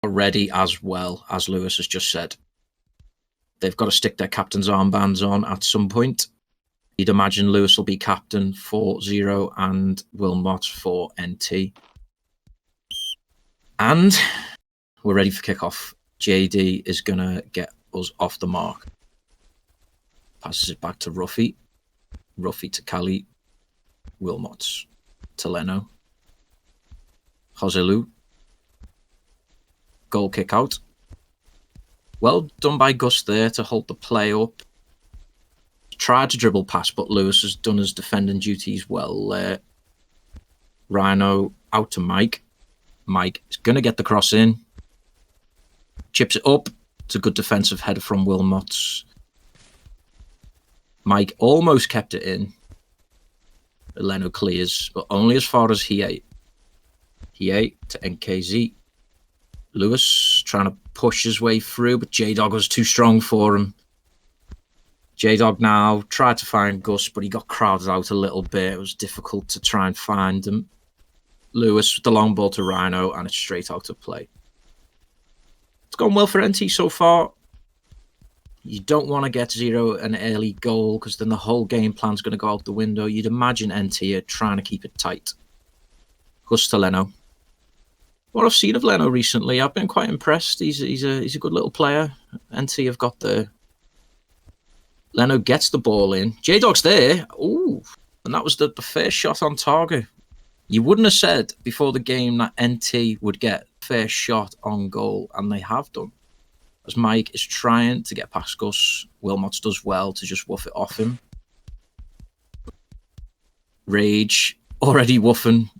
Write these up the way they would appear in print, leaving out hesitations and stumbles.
ready as well, as Lewis has just said. They've got to stick their captain's armbands on at some point. You'd imagine Lewis will be captain for 0 and Wilmot for NT. And we're ready for kickoff. JD is going to get us off the mark. Passes it back to Ruffy. Ruffy to Kali. Wilmot to Leno. Joselu. Goal kick out. Well done by Gus there to hold the play up. Tried to dribble past, but Lewis has done his defending duties well there. Rhino out to Mike. Mike is going to get the cross in. Chips it up. It's a good defensive header from Wilmot. Mike almost kept it in. Leno clears, but only as far as Hiei. Hiei to NKZ. Lewis trying to push his way through, but J-Dog was too strong for him. J-Dog now tried to find Gus, but he got crowded out a little bit. It was difficult to try and find him. Lewis with the long ball to Rhino, and it's straight out of play. It's gone well for NT so far. You don't want to get 0 an early goal, because then the whole game plan's going to go out the window. You'd imagine NT are trying to keep it tight. Gus to Leno. What I've seen of Leno recently, I've been quite impressed. He's a good little player. NT have got the... Leno gets the ball in. J-Dog's there. Ooh, and that was the first shot on target. You wouldn't have said before the game that NT would get first shot on goal, and they have done. As Mike is trying to get past Gus, Wilmots does well to just woof it off him. Rage, already woofing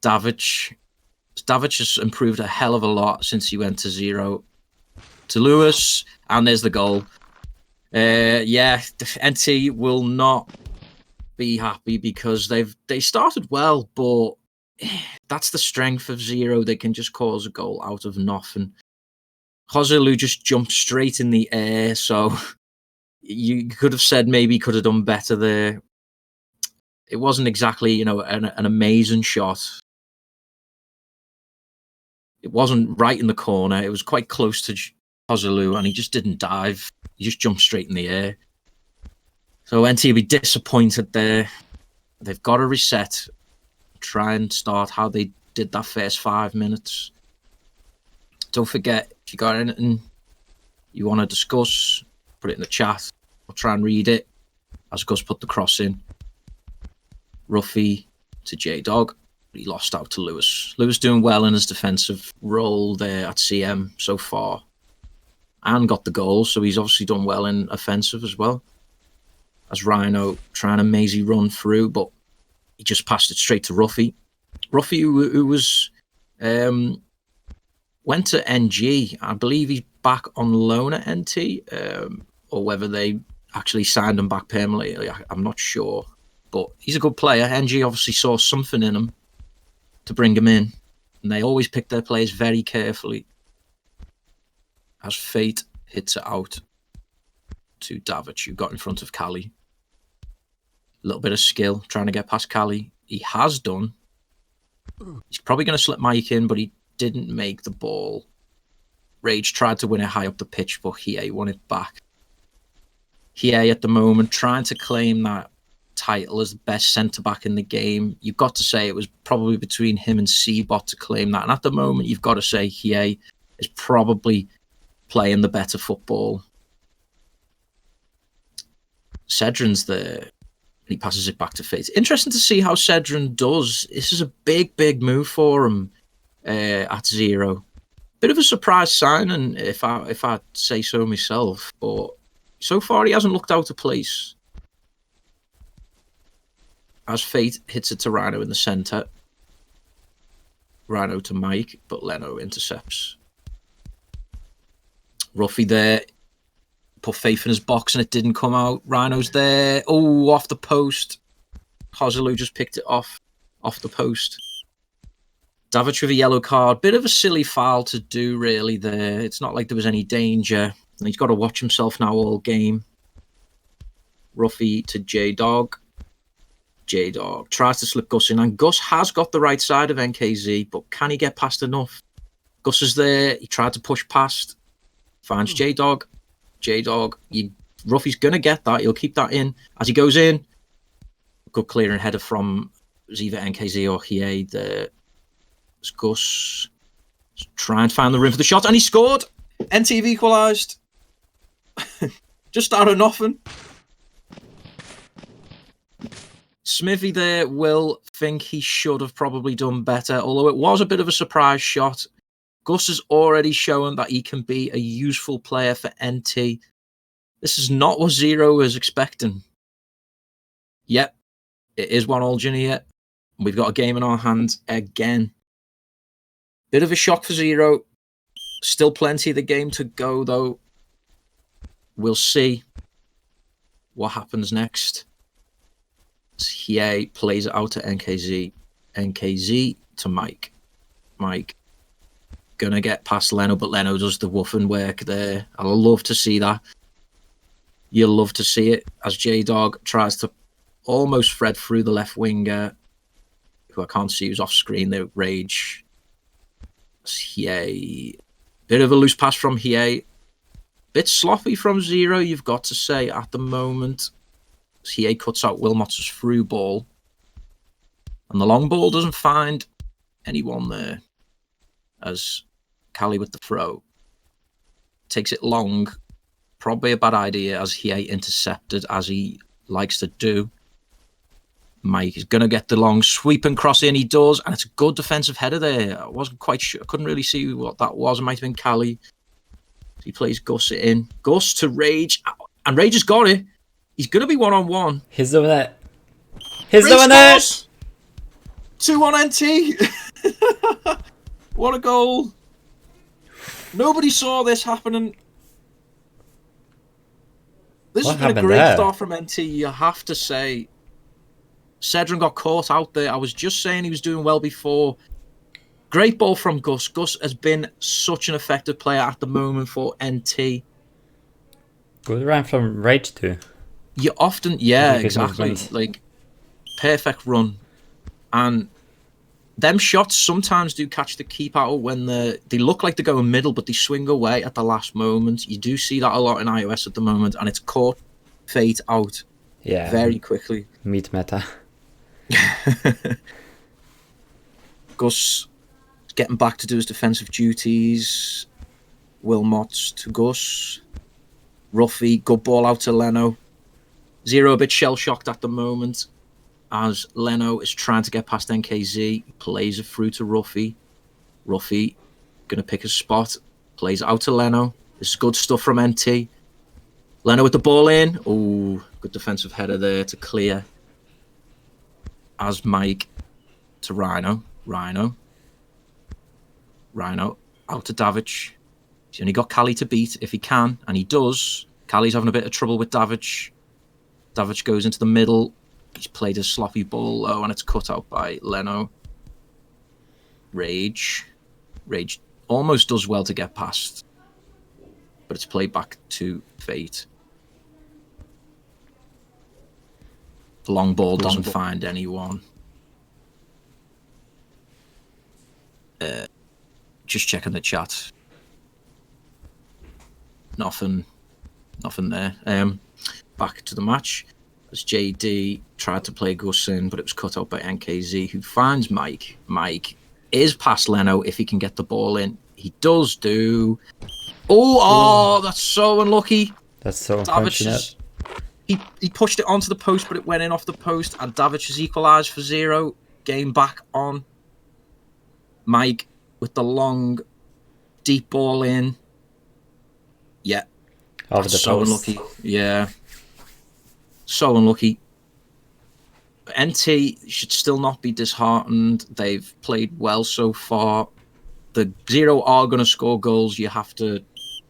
Davic. Davic has improved a hell of a lot since he went to 0 to Lewis, and there's the goal. Yeah, NT will not be happy because they started well, but that's the strength of 0. They can just cause a goal out of nothing. Joselu just jumped straight in the air, so you could have said maybe he could have done better there. It wasn't exactly, an amazing shot. It wasn't right in the corner. It was quite close to Joselu, and he just didn't dive. He just jumped straight in the air. So NT will be disappointed there. They've got to reset, try and start how they did that first 5 minutes. Don't forget, if you got anything you want to discuss, put it in the chat. I'll try and read it as Gus put the cross in. Ruffy to J-Dog. He lost out to Lewis. Lewis doing well in his defensive role there at CM so far. And got the goal, so he's obviously done well in offensive as well. As Rhino trying to mazy run through, but he just passed it straight to Ruffy. Ruffy, who was went to NG. I believe he's back on loan at NT, or whether they actually signed him back permanently. I'm not sure, but he's a good player. NG obviously saw something in him to bring him in, and they always pick their players very carefully. As Fate hits it out to Davic, who got in front of Kali. A little bit of skill trying to get past Kali. He has done. He's probably going to slip Mike in, but he didn't make the ball. Rage tried to win it high up the pitch, but Hiei won it back. Hiei at the moment trying to claim that title as the best centre-back in the game. You've got to say it was probably between him and Seabot to claim that. And at the moment, you've got to say Hiei is probably playing the better football. Cedrin's there. He passes it back to Fate. Interesting to see how Cedrin does. This is a big, big move for him at 0. Bit of a surprise signing, if I say so myself. But so far, he hasn't looked out of place. As Fate hits it to Rhino in the centre. Rhino to Mike, but Leno intercepts. Ruffy there. Put faith in his box and it didn't come out. Rhino's there. Oh, off the post. Joselu just picked it off the post. Davic with a yellow card. Bit of a silly foul to do, really, there. It's not like there was any danger. And he's got to watch himself now all game. Ruffy to J-Dog. J-Dog tries to slip Gus in. And Gus has got the right side of NKZ, but can he get past enough? Gus is there. He tried to push past. Finds J-Dog. J-Dog, Ruffy's going to get that. He'll keep that in. As he goes in, good clearing header from either NKZ or Hiei. There's Gus. Trying to find the room for the shot, and he scored. NT equalised. Just out of nothing. Smithy there will think he should have probably done better, although it was a bit of a surprise shot. Gus has already shown that he can be a useful player for NT. This is not what Zero was expecting. Yep, it is 1-1 Junior. We've got a game in our hands again. Bit of a shock for Zero. Still plenty of the game to go, though. We'll see what happens next. Hiei plays it out to NKZ. NKZ to Mike. Mike gonna get past Leno, but Leno does the woofing work there. I'll love to see that. You'll love to see it as J-Dog tries to almost thread through the left winger, who I can't see who's off screen there. Rage. Hiei. Bit of a loose pass from Hiei. Bit sloppy from Zero, you've got to say, at the moment. Hiei cuts out Wilmots' through ball. And the long ball doesn't find anyone there. As Cali with the throw. Takes it long. Probably a bad idea as Hiei intercepted, as he likes to do. Mike is going to get the long sweep and cross in. He does, and it's a good defensive header there. I wasn't quite sure. I couldn't really see what that was. It might have been Cali. He plays Gus it in. Gus to Rage. And Rage has got it. He's going to be 1-on-1. He's doing it. He's doing it. 2-1 NT. What a goal. Nobody saw this happening. This has been a great start from NT, you have to say. Cedron got caught out there. I was just saying he was doing well before. Great ball from Gus. Gus has been such an effective player at the moment for NT. Good run from Rage too. You often, yeah, exactly. Like, perfect run. And them shots sometimes do catch the keeper when they look like they're going middle, but they swing away at the last moment. You do see that a lot in iOS at the moment, and it's caught Fate out very quickly. Meet meta. Gus is getting back to do his defensive duties. Wilmots to Gus. Ruffy, good ball out to Leno. Zero a bit shell-shocked at the moment as Leno is trying to get past NKZ. He plays it through to Ruffy. Ruffy going to pick a spot. Plays it out to Leno. This is good stuff from NT. Leno with the ball in. Oh, good defensive header there to clear. As Mike to Rhino. Rhino out to Davic. He's only got Cali to beat if he can, and he does. Cali's having a bit of trouble with Davic. Davic goes into the middle. He's played a sloppy ball low, and it's cut out by Leno. Rage almost does well to get past, but it's played back to Fate. The long ball doesn't find anyone. Just checking the chat. Nothing there. Back to the match as JD tried to play Gus in, but it was cut out by NKZ, who finds Mike. Mike is past Leno if he can get the ball in. He does do. Oh, that's so unlucky. That's so unfortunate. He pushed it onto the post, but it went in off the post, and Davic has equalised for 0. Game back on. Mike with the long, deep ball in. Yeah. Over the so post. Unlucky. Yeah. So unlucky. NT should still not be disheartened. They've played well so far. The 0 are going to score goals. You have to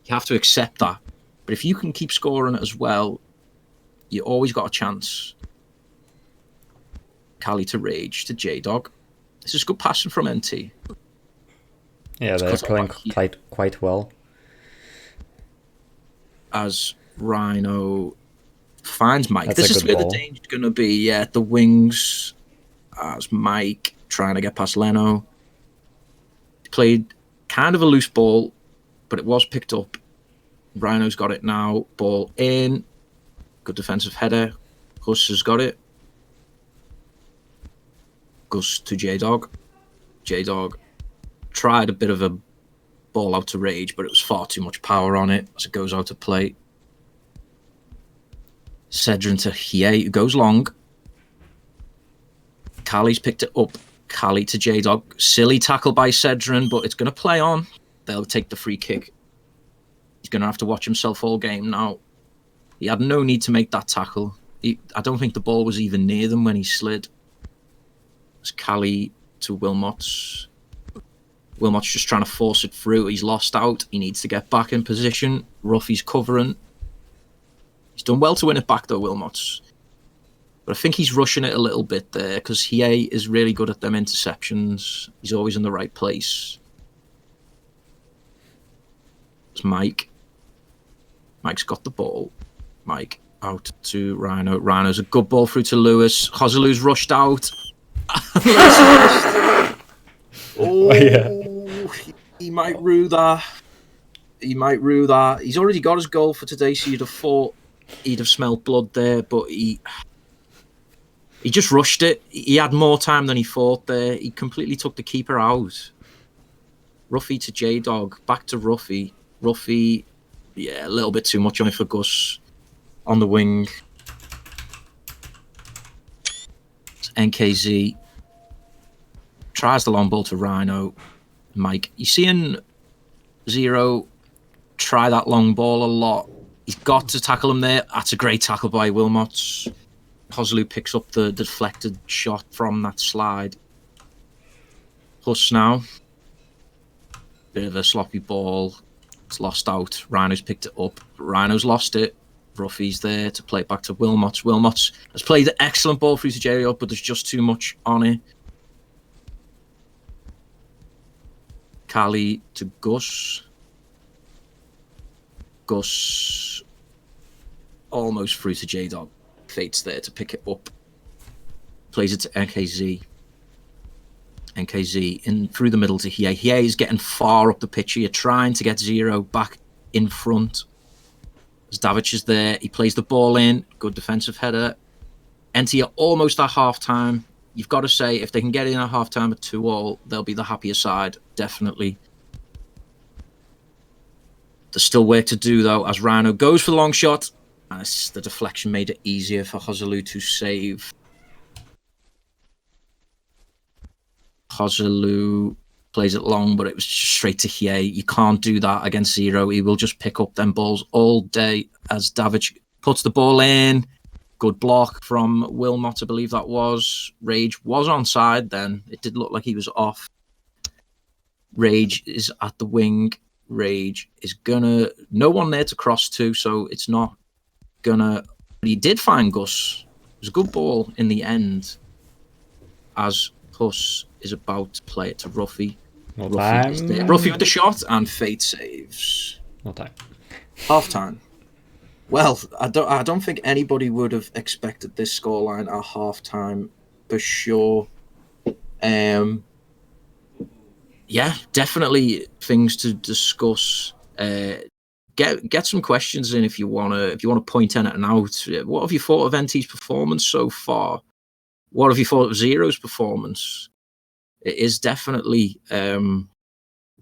accept that. But if you can keep scoring as well, you always got a chance. Cali to Rage to J-Dog. This is good passing from NT. Yeah, they're playing quite well. As Rhino finds Mike. That's this is where the danger's going to be. Yeah, the wings. As Mike trying to get past Leno. Played kind of a loose ball, but it was picked up. Rhino's got it now. Ball in. Good defensive header. Gus has got it. Gus to J-Dog. J-Dog tried a bit of a ball out to Rage, but it was far too much power on it as it goes out of play. Cedrin to Hiei, who goes long. Kali's picked it up. Kali to J-Dog. Silly tackle by Cedrin, but it's going to play on. They'll take the free kick. He's going to have to watch himself all game now. He had no need to make that tackle. I don't think the ball was even near them when he slid. It's Kali to Wilmots. Wilmots just trying to force it through. He's lost out. He needs to get back in position. Ruffy's covering. He's done well to win it back though, Wilmots. But I think he's rushing it a little bit there because Hiei is really good at them interceptions. He's always in the right place. It's Mike. Mike's got the ball. Mike out to Rhino. Rhino's a good ball through to Lewis. Hosalu's rushed out. Oh, yeah. He might rue that. He might rue that. He's already got his goal for today, so you'd have thought he'd have smelled blood there, but he just rushed it. He had more time than he thought there. He completely took the keeper out. Ruffy to J-Dog. Back to Ruffy. Ruffy, yeah, a little bit too much on it for Gus. On the wing. It's NKZ. Tries the long ball to Rhino. Mike, you seeing Zero try that long ball a lot. He's got to tackle him there. That's a great tackle by Wilmots. Hosalu picks up the deflected shot from that slide. Plus now. Bit of a sloppy ball. It's lost out. Rhino's picked it up. Rhino's lost it. Ruffy's there to play it back to Wilmots. Wilmots has played an excellent ball through to Jerry, but there's just too much on it. Kali to Gus. Gus almost through to J-Dog. Fate's there to pick it up. Plays it to NKZ. NKZ in through the middle to Hiei. Hiei is getting far up the pitch here, trying to get Zero back in front. As Davic is there, he plays the ball in. Good defensive header. NT almost at half-time. You've got to say, if they can get in at half-time at 2-2, they'll be the happier side, definitely. There's still work to do, though, as Rhino goes for the long shot. As the deflection made it easier for Hosalu to save. Hosalu plays it long, but it was straight to Hiei. You can't do that against Zero. He will just pick up them balls all day as Davic puts the ball in. Good block from Wilmot, I believe that was. Rage was onside then. It did look like he was off. Rage is at the wing. Rage is gonna... No one there to cross to, so it's not gonna... But he did find Gus. It was a good ball in the end. As Huss is about to play it to Ruffy. No time. Ruffy with the shot, and Fate saves. No time. Half-time. Well, I don't think anybody would have expected this scoreline at half-time, for sure. Yeah, definitely things to discuss. Get some questions in if you wanna point anything out. What have you thought of NT's performance so far? What have you thought of Zero's performance? It is definitely going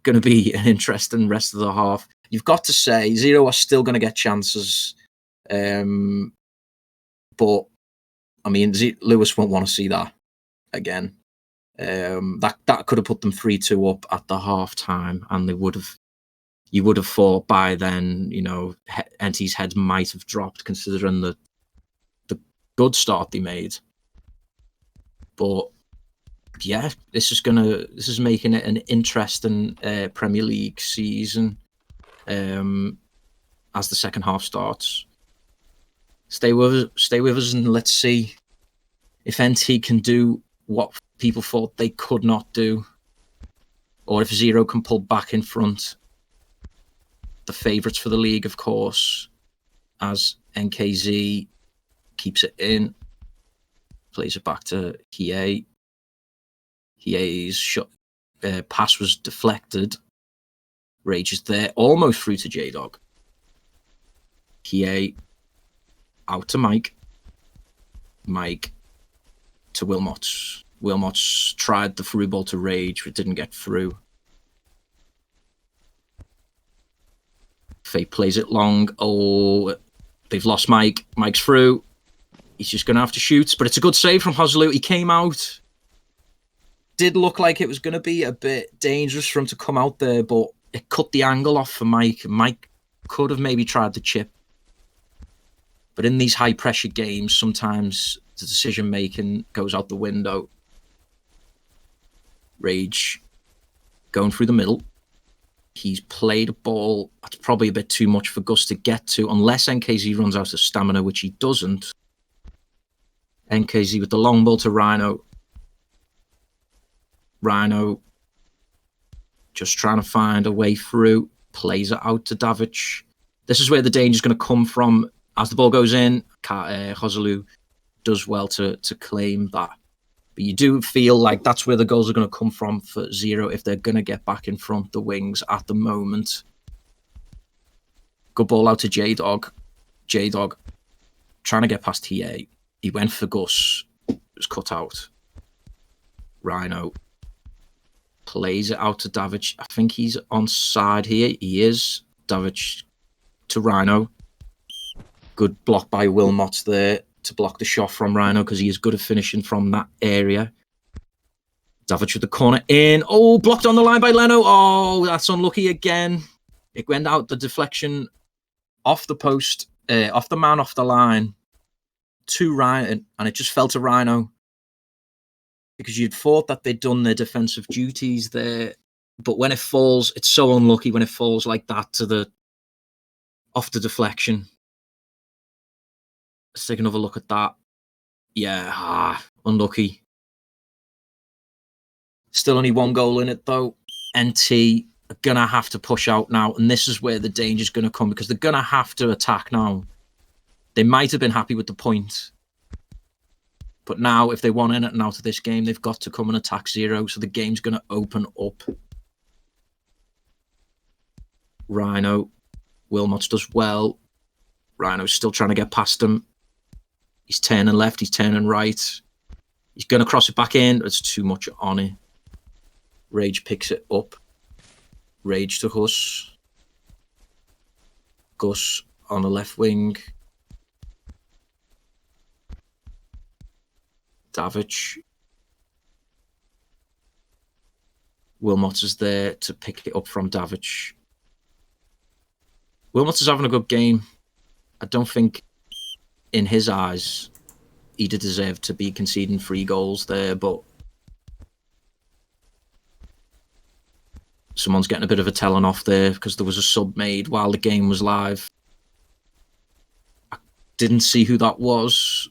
to be an interesting rest of the half. You've got to say, Zero are still going to get chances. But, I mean, Lewis won't want to see that again. That could have put them 3-2 up at the half-time, and you would have thought by then, you know, NT's heads might have dropped considering the good start they made. But yeah, this is making it an interesting Premier League season as the second half starts. Stay with us, and let's see if NT can do what people thought they could not do, or if Zero can pull back in front. The favourites for the league, of course, as NKZ keeps it in. Plays it back to Hiei. Hiei's shot, pass was deflected. Rage is there, almost through to J-Dog. Kie out to Mike. Mike to Wilmots. Wilmots tried the through ball to Rage, but didn't get through. Faye plays it long. Oh, they've lost Mike. Mike's through. He's just going to have to shoot, but it's a good save from Hoslu. He came out. Did look like it was going to be a bit dangerous for him to come out there, but it cut the angle off for Mike. Mike could have maybe tried the chip. But in these high-pressure games, sometimes the decision-making goes out the window. Rage going through the middle. He's played a ball that's probably a bit too much for Gus to get to, unless NKZ runs out of stamina, which he doesn't. NKZ with the long ball to Rhino. Rhino just trying to find a way through. Plays it out to Davic. This is where the danger is going to come from. As the ball goes in, Hoslu does well to claim that. But you do feel like that's where the goals are going to come from for Zero if they're going to get back in front the wings at the moment. Good ball out to J-Dog. J-Dog trying to get past TA. He went for Gus. It was cut out. Rhino plays it out to Davic. I think he's onside here. He is. Davic to Rhino. Good block by Wilmot there to block the shot from Rhino because he is good at finishing from that area. Davic with the corner in. Oh, blocked on the line by Leno. Oh, that's unlucky again. It went out the deflection off the post, off the man, off the line to Ryan, and it just fell to Rhino because you'd thought that they'd done their defensive duties there. But when it falls, it's so unlucky when it falls like that to the off the deflection. Let's take another look at that. Yeah, unlucky. Still only one goal in it, though. NT are going to have to push out now, and this is where the danger is going to come because they're going to have to attack now. They might have been happy with the point, but now if they want anything out of this game, they've got to come and attack Zero, so the game's going to open up. Rhino. Wilmots does well. Rhino's still trying to get past him. He's turning left, he's turning right. He's going to cross it back in. It's too much on it. Rage picks it up. Rage to Gus. Gus on the left wing. Davic. Wilmot is there to pick it up from Davic. Wilmot is having a good game. I don't think, in his eyes, he did deserve to be conceding 3 goals there, but someone's getting a bit of a telling off there because there was a sub made while the game was live. I didn't see who that was.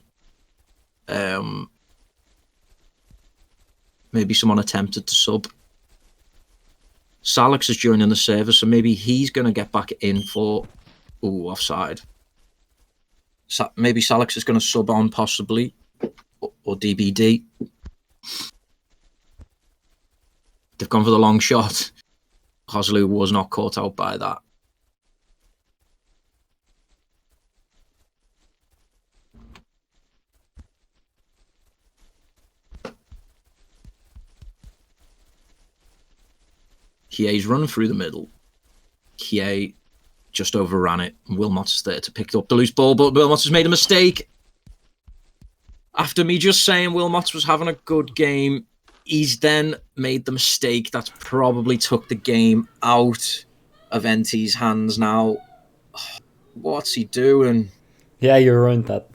Maybe someone attempted to sub. Salix is joining the service, so maybe he's going to get back in for... Ooh, offside. Maybe Salix is going to sub on, possibly. Or DBD. They've gone for the long shot. Hoslu was not caught out by that. Kie's running through the middle. Kie just overran it. Wilmot is there to pick up the loose ball, but Wilmot has made a mistake. After me just saying Wilmot was having a good game, he's then made the mistake that's probably took the game out of NT's hands now. What's he doing? Yeah, you ruined that.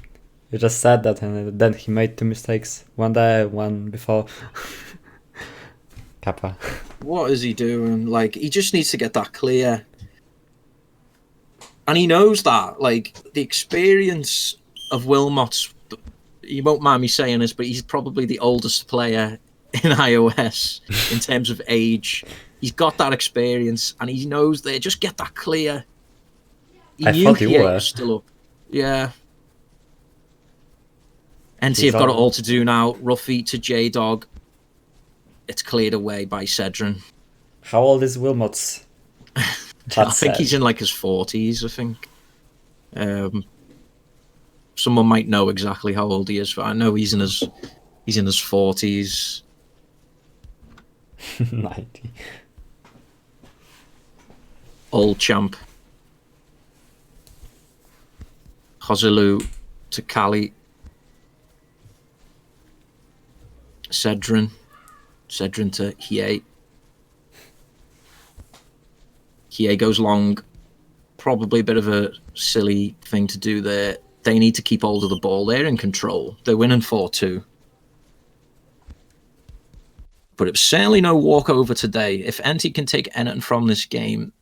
You just said that, and then he made 2 mistakes. One there, one before. Kappa. What is he doing? Like, he just needs to get that clear. And he knows that. Like, the experience of Wilmot, you won't mind me saying this, but he's probably the oldest player in iOS in terms of age. He's got that experience, and he knows they just get that clear. I thought you were still up. Yeah. NT have got it all to do now. Ruffy to J-Dog. It's cleared away by Cedrin. How old is Wilmots? I think he's in like his 40s, I think. Someone might know exactly how old he is, but I know he's in his 40s. 90. Old champ. Joselu to Cali. Cedrin to Hiei. Hiei goes long. Probably a bit of a silly thing to do there. They need to keep hold of the ball. They're in control. They're winning 4-2. But it was certainly no walkover today. If NT can take anything from this game,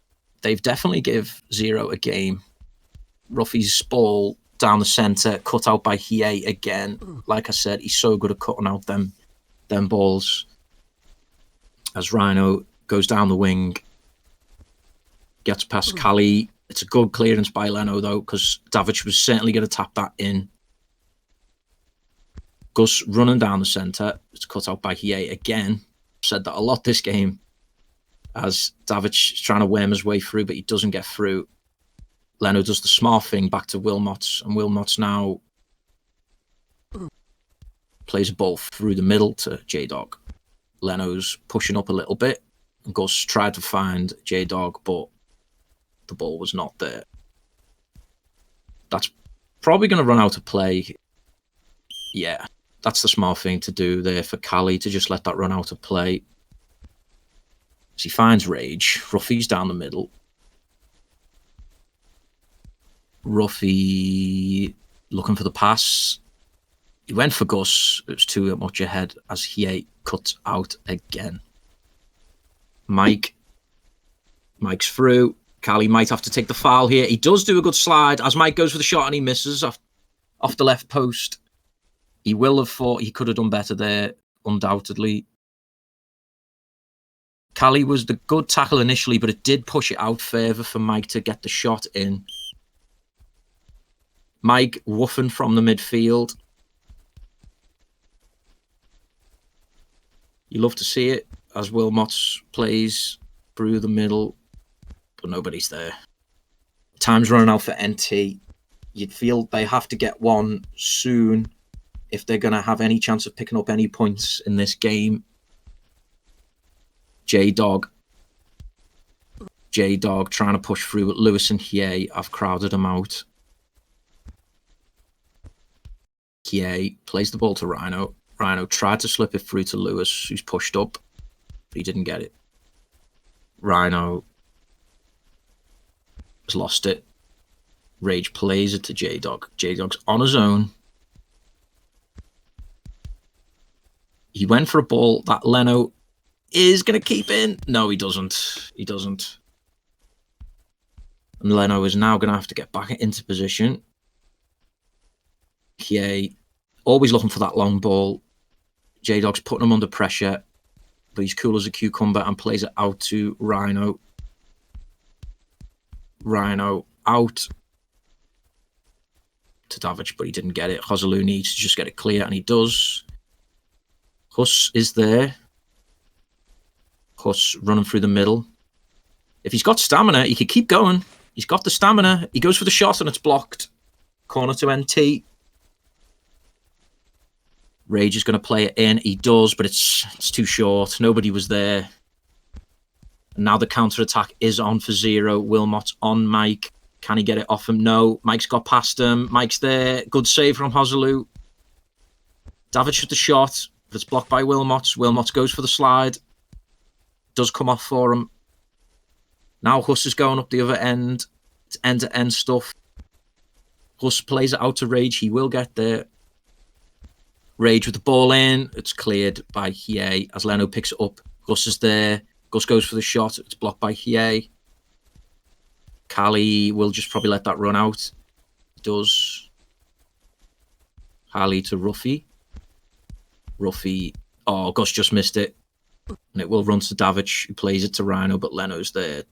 they've definitely give 0 a game. Ruffy's ball down the centre, cut out by Hiei again. Like I said, he's so good at cutting out them balls. As Rhino goes down the wing, gets past Kali. It's a good clearance by Leno, though, because Davic was certainly going to tap that in. Gus running down the centre. It's cut out by Hiei again. Said that a lot this game, as Davic is trying to worm his way through, but he doesn't get through. Leno does the smart thing back to Wilmots, and Wilmots now plays a ball through the middle to J-Dog. Leno's pushing up a little bit. Gus tried to find J-Dog, but the ball was not there. That's probably going to run out of play. Yeah, that's the smart thing to do there for Cali, to just let that run out of play. As he finds Rage, Ruffy's down the middle. Ruffy looking for the pass. He went for Gus. It was too much ahead as Hiei cuts out again. Mike's through. Cali might have to take the foul here. He does do a good slide as Mike goes for the shot and he misses off the left post. He will have thought he could have done better there, undoubtedly. Cali was the good tackle initially, but it did push it out further for Mike to get the shot in. Mike woofing from the midfield. You love to see it as Wilmots plays through the middle, but nobody's there. Time's running out for NT. You'd feel they have to get one soon if they're going to have any chance of picking up any points in this game. J-Dog trying to push through, but Lewis and Hiei have crowded him out. Hiei plays the ball to Rhino. Rhino tried to slip it through to Lewis, who's pushed up, but he didn't get it. Rhino has lost it. Rage plays it to J-Dog. J-Dog's on his own. He went for a ball that Leno is going to keep in. No, he doesn't. He doesn't. And Leno is now going to have to get back into position. Hiei always looking for that long ball. J-Dog's putting him under pressure, but he's cool as a cucumber and plays it out to Rhino. Rhino out to Davic, but he didn't get it. Joselu needs to just get it clear, and he does. Huss is there. Huss running through the middle. If he's got stamina, he could keep going. He's got the stamina. He goes for the shot, and it's blocked. Corner to NT. Rage is going to play it in. He does, but it's too short. Nobody was there. And now the counter-attack is on for 0. Wilmot's on Mike. Can he get it off him? No. Mike's got past him. Mike's there. Good save from Joselu. Davic with the shot, but it's blocked by Wilmots. Wilmots goes for the slide. Does come off for him. Now Huss is going up the other end. It's end-to-end stuff. Huss plays it out to Rage. He will get there. Rage with the ball in. It's cleared by Hiei as Leno picks it up. Gus is there. Gus goes for the shot. It's blocked by Hiei. Cali will just probably let that run out. He does. Harley to Ruffy. Ruffy. Oh, Gus just missed it. And it will run to Davic, who plays it to Rhino, but Leno's there.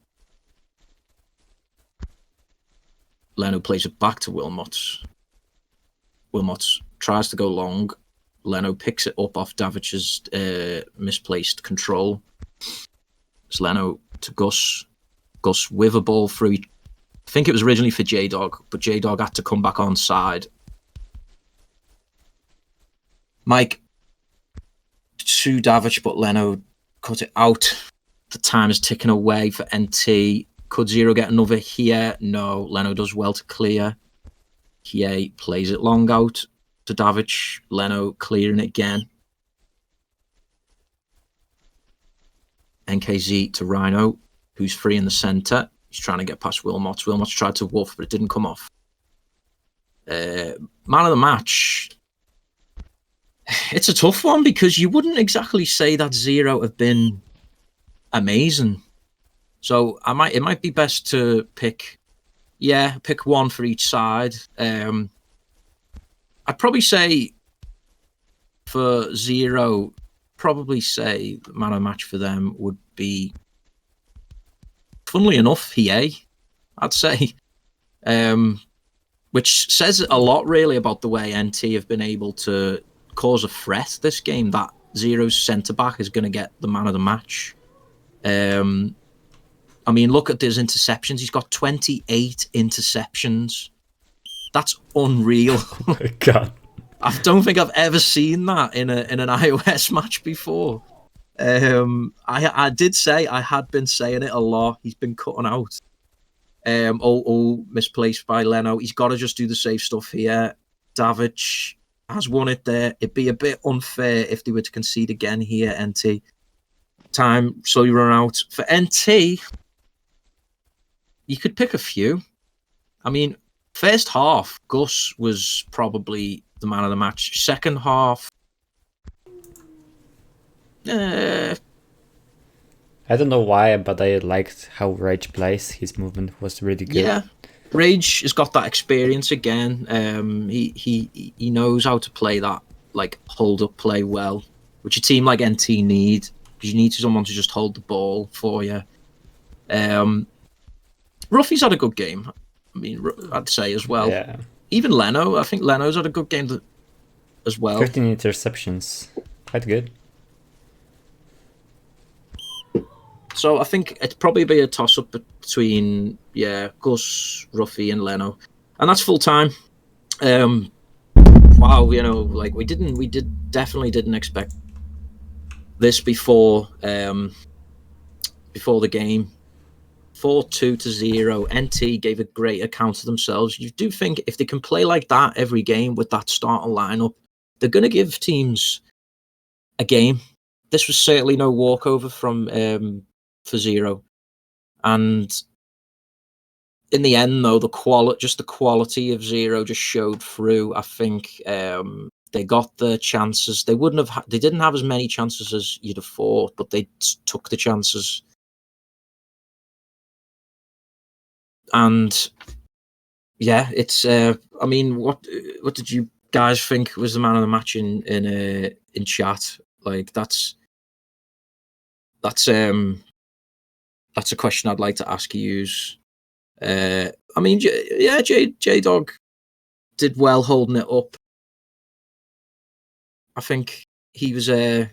Leno plays it back to Wilmots. Wilmots tries to go long. Leno picks it up off Davic's misplaced control. It's Leno to Gus. Gus with a ball through. I think it was originally for J-Dog, but J-Dog had to come back on side. Mike to Davic, but Leno cut it out. The time is ticking away for NT. Could Zero get another here? No. Leno does well to clear. Kie plays it long out to Davic. Leno clearing it again. NKZ to Rhino, who's free in the centre. He's trying to get past Wilmot. Wilmot's tried to wolf, but it didn't come off. Man of the match. It's a tough one because you wouldn't exactly say that Zero have been amazing. So it might be best to pick one for each side. I'd probably say for Zero, the man of the match for them would be, funnily enough, Hiei, I'd say. Which says a lot really about the way NT have been able to cause a threat this game, that Zero's centre-back is going to get the man of the match. I mean, look at his interceptions. He's got 28 interceptions. That's unreal. Oh my God. I don't think I've ever seen that in an iOS match before. I did say, I had been saying it a lot. He's been cutting out. All misplaced by Leno. He's got to just do the safe stuff here. Davic has won it there. It'd be a bit unfair if they were to concede again here, NT. Time slowly run out. For NT, you could pick a few. I mean, first half, Gus was probably the man of the match. Second half, I don't know why, but I liked how Rage plays. His movement was really good. Yeah, Rage has got that experience again. He knows how to play that like hold up play well, which a team like NT need, because you need someone to just hold the ball for you. Ruffy's had a good game. I mean, I'd say as well. Yeah. Even Leno, I think Leno's had a good game as well. 15 interceptions, quite good. So I think it'd probably be a toss-up between, Gus, Ruffy, and Leno. And that's full time. Wow, we definitely didn't expect this before the game. 4-2-0. NT gave a great account of themselves. You do think if they can play like that every game with that starting lineup, they're going to give teams a game. This was certainly no walkover for Zero. And in the end, though, the quality of Zero just showed through. I think they got the chances. They didn't have as many chances as you'd have thought, but they took the chances. And yeah, it's. I mean, what did you guys think was the man of the match in chat? Like that's a question I'd like to ask you. I mean, J-Dog did well holding it up. I think he was. Is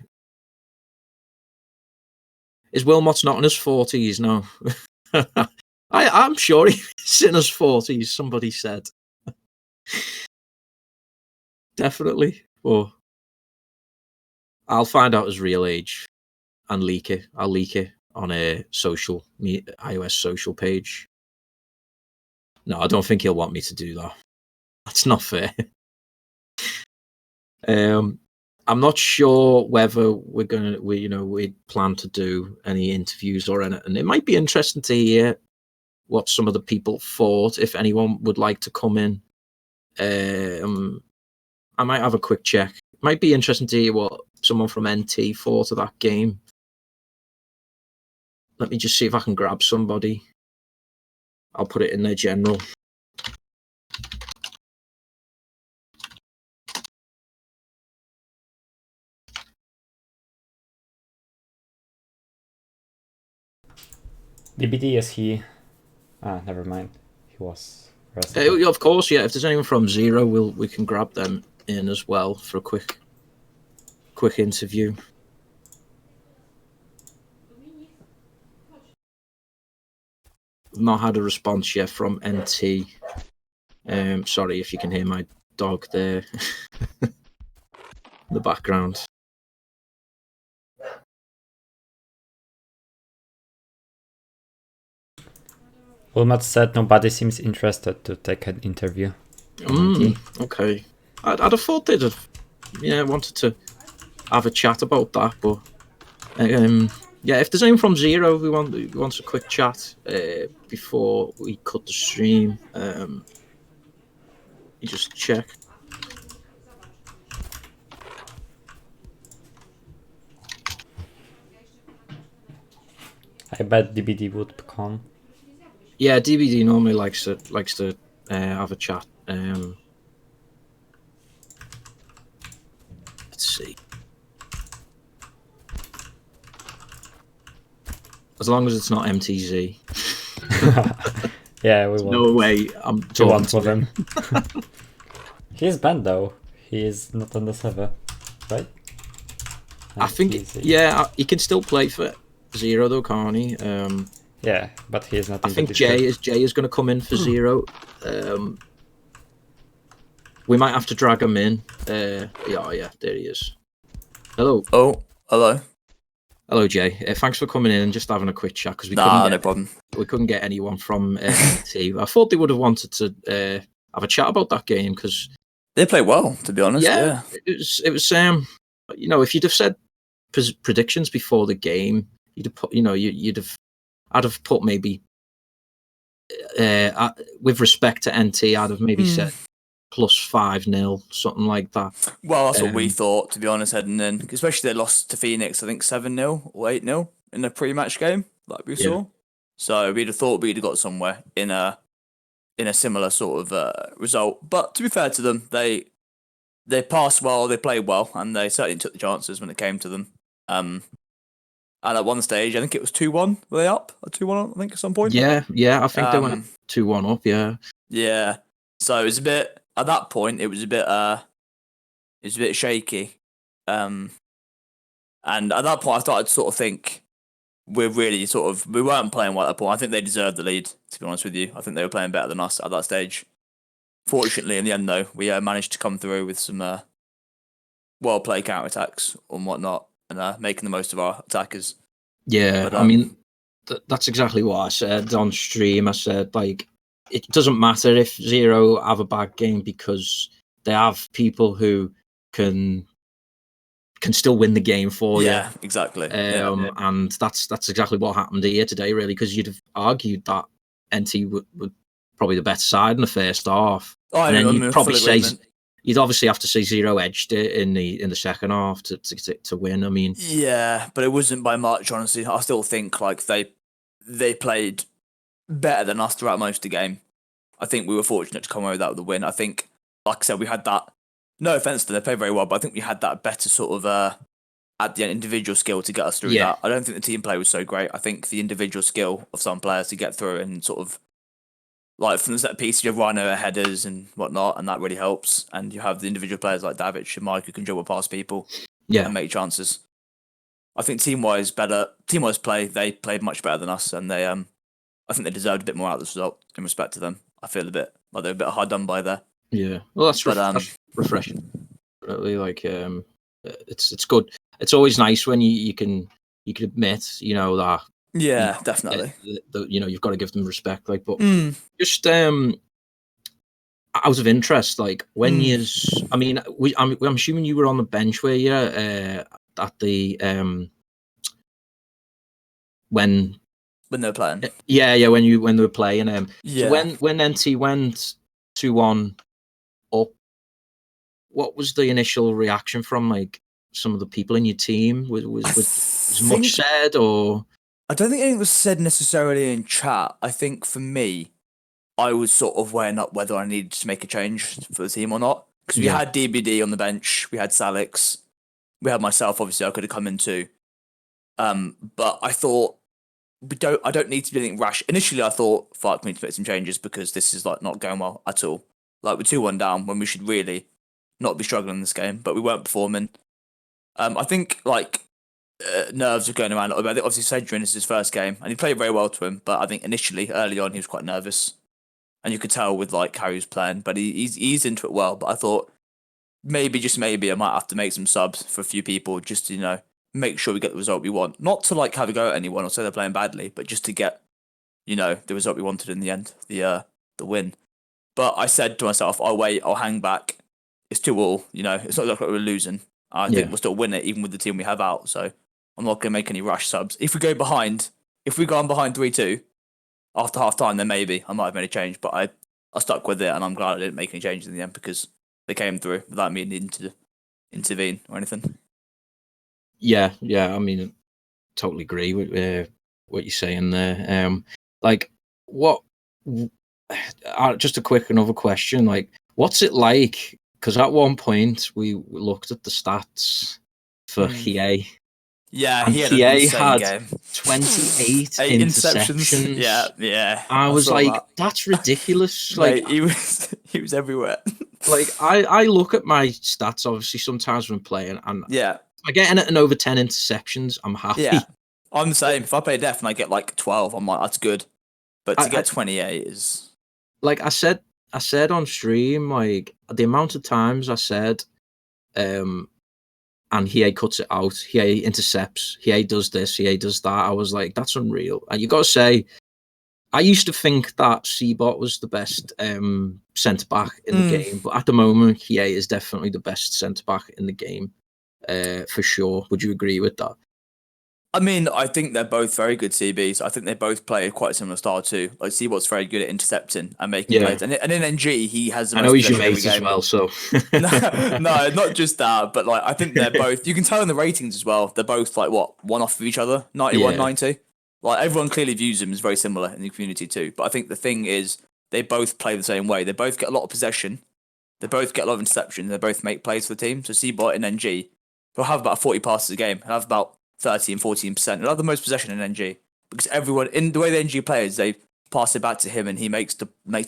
Wilmot's not in his 40s? No. I'm sure he's in his 40s, somebody said. Definitely. But I'll find out his real age and leak it. I'll leak it on a iOS social page. No, I don't think he'll want me to do that. That's not fair. I'm not sure whether we plan to do any interviews or anything. It might be interesting to hear what some of the people thought. If anyone would like to come in, I might have a quick check. It might be interesting to hear what someone from NT thought of that game. Let me just see if I can grab somebody. I'll put it in their general. DBD, is he? Never mind. He was. Of course, yeah. If there's anyone from Zero, we can grab them in as well for a quick interview. not had a response yet from NT. Sorry if you can hear my dog there in the background. Ulmat said nobody seems interested to take an interview. Okay. I'd have thought they'd have, wanted to have a chat about that, but if there's anyone from Zero who wants a quick chat before we cut the stream, you just check. I bet DBD would come. Yeah, DBD normally likes to have a chat. Let's see. As long as it's not MTZ. Yeah, we won't. No way I'm want talking with him. He's banned though. He is not on the server, right? I think, he can still play for Zero though, can't he? Yeah, but he is not. I think Jay is going to come in for Zero. We might have to drag him in. Yeah, there he is. Hello. Oh, hello. Hello, Jay. Thanks for coming in and just having a quick chat because no problem. We couldn't get anyone from NT. I thought they would have wanted to have a chat about that game because they play well, to be honest. Yeah. It was. If you'd have said predictions before the game, you'd have put. I'd have put maybe. With respect to NT, I'd have maybe said plus 5-0, something like that. Well, that's what we thought, to be honest, heading in. Especially they lost to Phoenix, I think 7-0 or 8-0 in the pre-match game, like we saw. So we'd have thought we'd have got somewhere in a similar sort of result. But to be fair to them, they passed well, they played well, and they certainly took the chances when it came to them. And at one stage, I think it was 2-1. Were they up? 2-1, I think, at some point? Yeah, I think they went 2-1 up, yeah. Yeah. So it was a bit, at that point, it was a bit shaky. And at that point, I started to sort of think we weren't playing well at that point. I think they deserved the lead, to be honest with you. I think they were playing better than us at that stage. Fortunately, in the end, though, we managed to come through with some well-played counter-attacks and whatnot, and making the most of our attackers. Yeah, but, I mean, that's exactly what I said on stream. I said, like, it doesn't matter if Zero have a bad game because they have people who can still win the game for you. Yeah, exactly. And that's exactly what happened here today, really, because you'd have argued that NT would probably the better side in the first half. And then you'd probably say you'd obviously have to say Zero edged it in the second half to win. I mean, yeah, but it wasn't by much, honestly. I still think like they played better than us throughout most of the game. I think we were fortunate to come away with that with the win. I think, like I said, we had that. No offense to them, they played very well, but I think we had that better sort of at the end, individual skill to get us through that. I don't think the team play was so great. I think the individual skill of some players to get through and sort of like from the set piece, you have Rhino headers and whatnot, and that really helps. And you have the individual players like Davic and Mike who can dribble past people and make chances. I think team-wise play, they played much better than us, and they I think they deserved a bit more out of this result in respect to them. I feel a bit like they're a bit hard done by there. Yeah, well, that's refreshing. Really, like it's good. It's always nice when you can admit, that. Yeah, definitely. You've got to give them respect, like, but just out of interest, like when I mean, I'm assuming you were on the bench where you at the when they were playing. Yeah, when they were playing. So when NT went 2-1 up, what was the initial reaction from like some of the people in your team? Was much said, or? I don't think anything was said necessarily in chat. I think for me, I was sort of weighing up whether I needed to make a change for the team or not. Because we had DBD on the bench, we had Salix, we had myself, obviously I could have come in too. But I thought, I don't need to do anything rash. Initially I thought, fuck, we need to make some changes because this is like not going well at all. Like we're 2-1 down when we should really not be struggling in this game, but we weren't performing. I think like nerves were going around a little bit. I think obviously Cedric is his first game, and he played very well to him. But I think initially, early on, he was quite nervous, and you could tell with like how he was playing. But he's eased into it well. But I thought maybe, just maybe, I might have to make some subs for a few people just to make sure we get the result we want. Not to like have a go at anyone or say they're playing badly, but just to get the result we wanted in the end, the win. But I said to myself, I'll wait, I'll hang back. It's 2-2, it's not like we're losing. I think we'll still win it even with the team we have out. So I'm not going to make any rush subs. If we go behind 3-2 after half time, then maybe I might have made a change. But I stuck with it, and I'm glad I didn't make any changes in the end because they came through without me needing to intervene or anything. Yeah. I mean, totally agree with what you're saying there. Like, what? Just a quick another question. Like, what's it like? Because at one point we looked at the stats for Hiei. Yeah, and he had Hiei game. 28 interceptions. interceptions. Yeah. I was like, that's ridiculous. Mate, Like, he was everywhere. Like, I look at my stats obviously sometimes when playing, and yeah, if I get anything over 10 interceptions, I'm happy. Yeah, I'm the same. If I play Def and I get like 12, I'm like, that's good. But to get 28 is like I said on stream, like the amount of times I said, and Hiei cuts it out, Hiei intercepts, Hiei does this, Hiei does that. I was like, that's unreal. And you got to say, I used to think that Seabot was the best centre back in the game, but at the moment, Hiei is definitely the best centre back in the game, for sure. Would you agree with that? I mean, I think they're both very good CBs. I think they both play quite a similar style too. Like Seabot's very good at intercepting and making plays, and in NG he has the most. I know he's your mate as well, so no, not just that, but like I think they're both. You can tell in the ratings as well. They're both like one off of each other, 91, 90. Like everyone clearly views them as very similar in the community too. But I think the thing is, they both play the same way. They both get a lot of possession. They both get a lot of interception. They both make plays for the team. So Seabot in NG will have about 40 passes a game. He'll have about 30 and 14%. He'll have the most possession in NG because everyone in the way the NG players, they pass it back to him and he makes the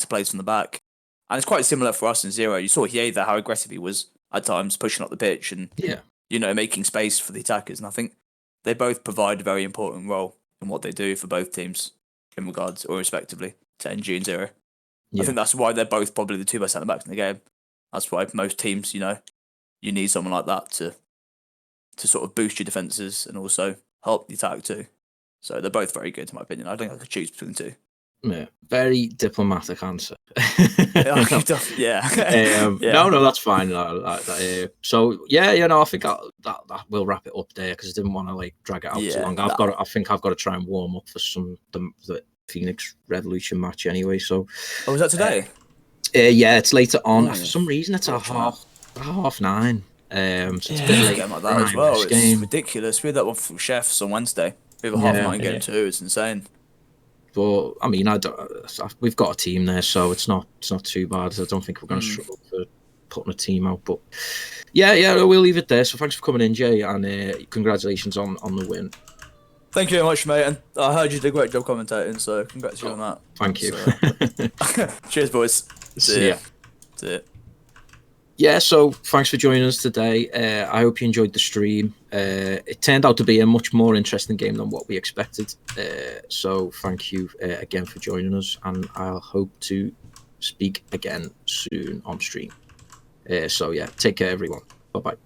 plays from the back. And it's quite similar for us in Zero. You saw here that how aggressive he was at times, pushing up the pitch and making space for the attackers. And I think they both provide a very important role in what they do for both teams in regards or respectively to NG and Zero. I think that's why they're both probably the two best centre backs in the game. That's why most teams, you need someone like that to sort of boost your defences and also help the attack too. So they're both very good in my opinion. I think I could choose between the two. Yeah, very diplomatic answer. Yeah. No, that's fine. So I think that will wrap it up there because I didn't want to like drag it out too long. I think I've got to try and warm up for the Phoenix Revolution match anyway. So, is that today? It's later on. For some reason, it's at 9:30. So it's a bit late like that as well. It's ridiculous. We had that one for Chefs on Wednesday. We have a 9:30 game too. It's insane. But I mean, we've got a team there, so it's not too bad. I don't think we're going to struggle for putting a team out. But we'll leave it there. So thanks for coming in, Jay, and congratulations on the win. Thank you very much, mate. And I heard you did a great job commentating, so congrats on that. Thank you. So, cheers, boys. See ya. Yeah, so thanks for joining us today. I hope you enjoyed the stream. It turned out to be a much more interesting game than what we expected. So thank you again for joining us, and I'll hope to speak again soon on stream. Take care, everyone. Bye-bye.